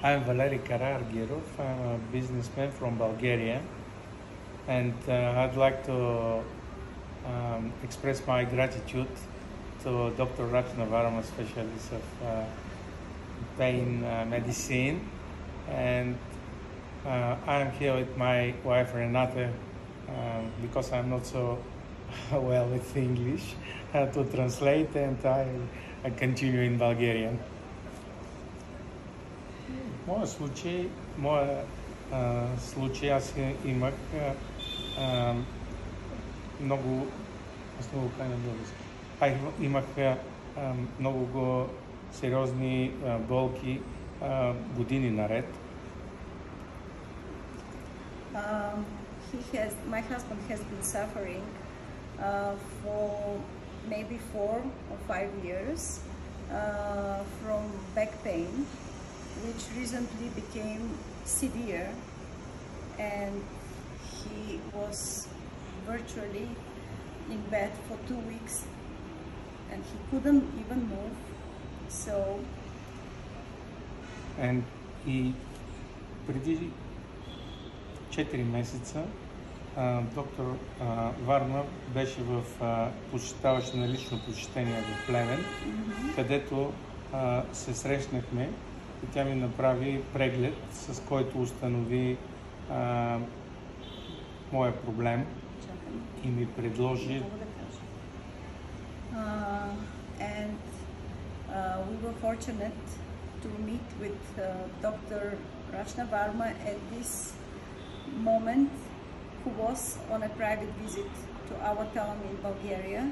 I'm Valery Kara-Argirov. I'm a businessman from Bulgaria, and I'd like to express my gratitude to Dr. Rachna Varma, specialist of pain medicine, and I'm here with my wife Renate because I'm not so well with English to translate, and I continue in Bulgarian. Моя случай, аз имах много, имах много сериозни болки години наред. My husband has been suffering for maybe 4 or 5 years from back pain, which recently became severe, and he was virtually in bed for 2 weeks and he couldn't even move. И преди 4 месеца доктор Варма беше в посещаваше на лично посещение в Плевен, където се срещнахме и тя ми направи преглед, с който установи моя проблем и ми предложи. We were fortunate to meet with Dr. Rachna Varma at this moment, who was on a private visit to our town in Bulgaria,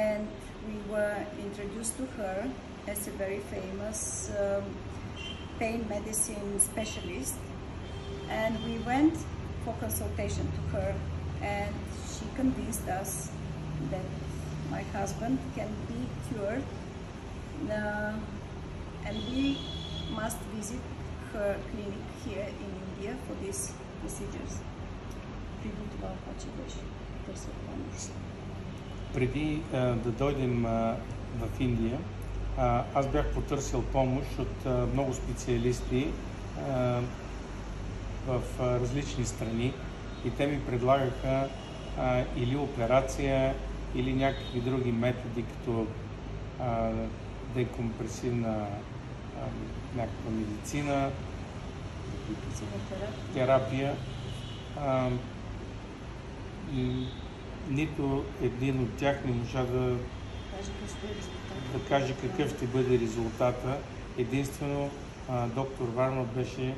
and we were introduced to her as a very famous pain medicine specialist, and we went for consultation to her, and she convinced us that my husband can be cured, and we must visit her clinic here in India for these procedures. Преди да дойдем в Индия, аз бях потърсил помощ от много специалисти в различни страни и те ми предлагаха или операция, или някакви други методи, като декомпресивна някаква медицина, терапия. И нито един от тях не можа да каже какъв ще бъде резултата. Единствено доктор Варма беше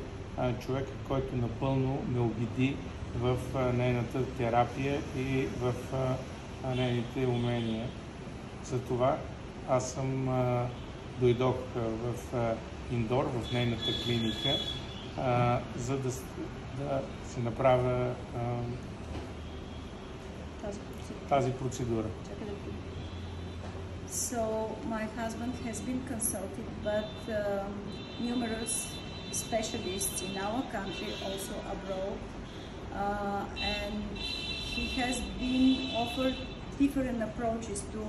човек, който напълно ме убеди в нейната терапия и в нейните умения. Затова аз дойдох в Индор, в нейната клиника, за да се направя тази процедура. So my husband has been consulted, but numerous specialists in our country, also abroad, and he has been offered different approaches to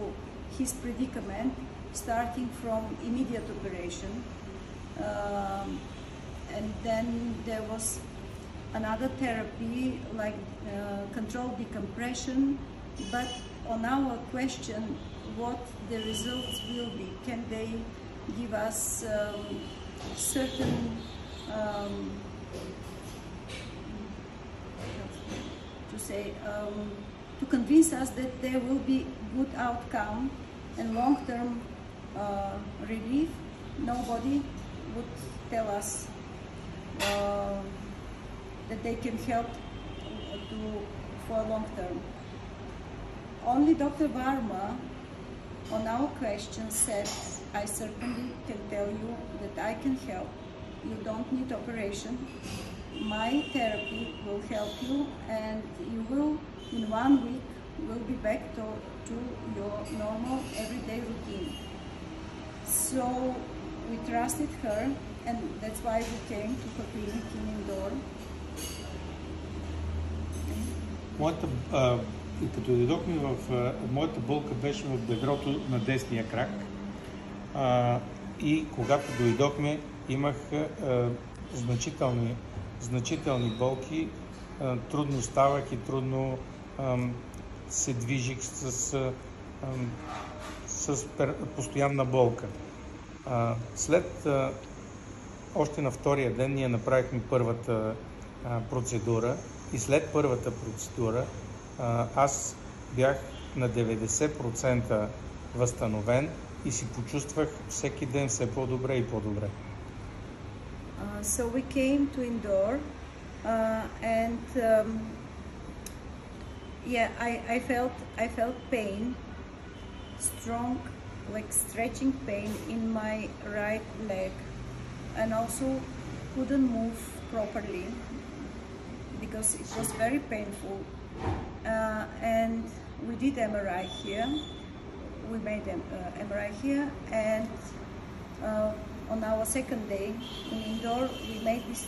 his predicament, starting from immediate operation, and then there was another therapy like controlled decompression, but on our question what the results will be, can they give us certain to convince us that there will be good outcome and long-term relief. Nobody would tell us that they can help for long term. Only Dr. Varma on our question said, I certainly can tell you that I can help. You don't need operation. My therapy will help you, and you will, in 1 week, will be back to your normal everyday routine. So we trusted her, and that's why we came to her clinic in Indore. Като дойдохме моята болка беше в бедрото на десния крак И когато дойдохме, имах значителни болки, трудно ставах и трудно се движих с постоянна болка. Още на втория ден ние направихме първата процедура и след първата процедура аз бях на 90% възстановен и си почувствах всеки ден все по-добре и по-добре. So we came to Indore and yeah, I felt pain, strong, like stretching pain in my right leg, and also couldn't move properly because it was very painful. And we did MRI here. We made an MRI here, and on our second day in Indore, we made this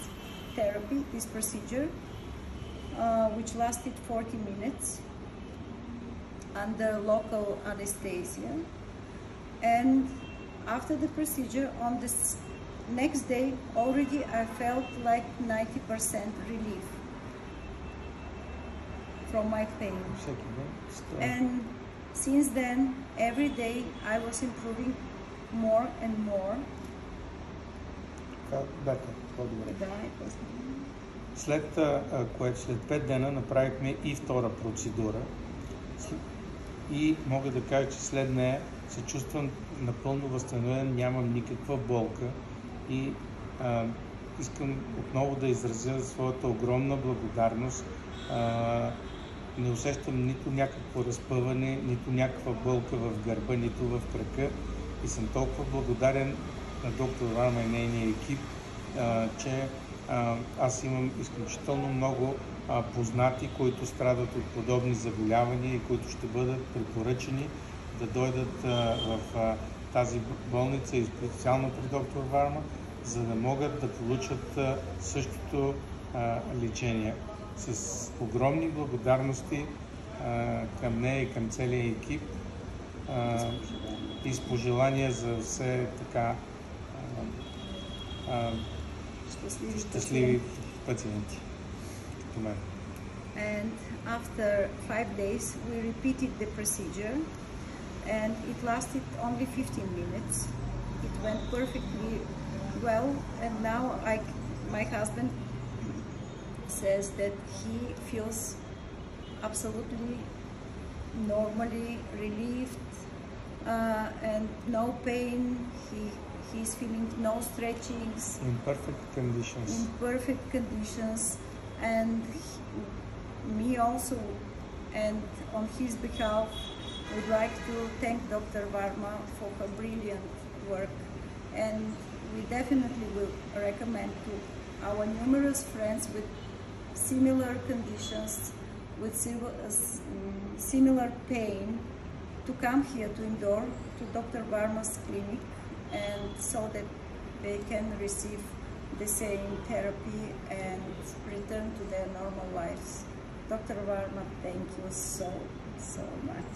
therapy, this procedure, which lasted 40 minutes under local anesthesia. And after the procedure, on this next day, already I felt like 90% relief from my pain. And since then, every day I was improving more and more. След 5 дена направихме и втора процедура и мога да кажа, че след нея се чувствам напълно възстановен, нямам никаква болка и искам отново да изразя своята огромна благодарност. Не усещам нито някакво разпъване, нито някаква болка в гърба, нито в крака и съм толкова благодарен на доктор Варма и нейния екип, че аз имам изключително много познати, които страдат от подобни заболявания и които ще бъдат препоръчени да дойдат в тази болница и специално при доктор Варма, за да могат да получат същото лечение. С огромни благодарности към нея и към целия екип и с пожелания за все така щастливи пациенти като мен. And after 5 days, we repeated the procedure, and it lasted only 15 minutes. It went perfectly well, and now my husband says that he feels absolutely normally relieved and no pain. He's feeling no stretchings. In perfect conditions. In perfect conditions, and me also. And on his behalf, would like to thank Dr. Varma for her brilliant work, and we definitely will recommend to our numerous friends with similar conditions, with similar pain, to come here to Indore, to Dr. Varma's clinic, and so that they can receive the same therapy and return to their normal lives. Dr. Varma, thank you so much.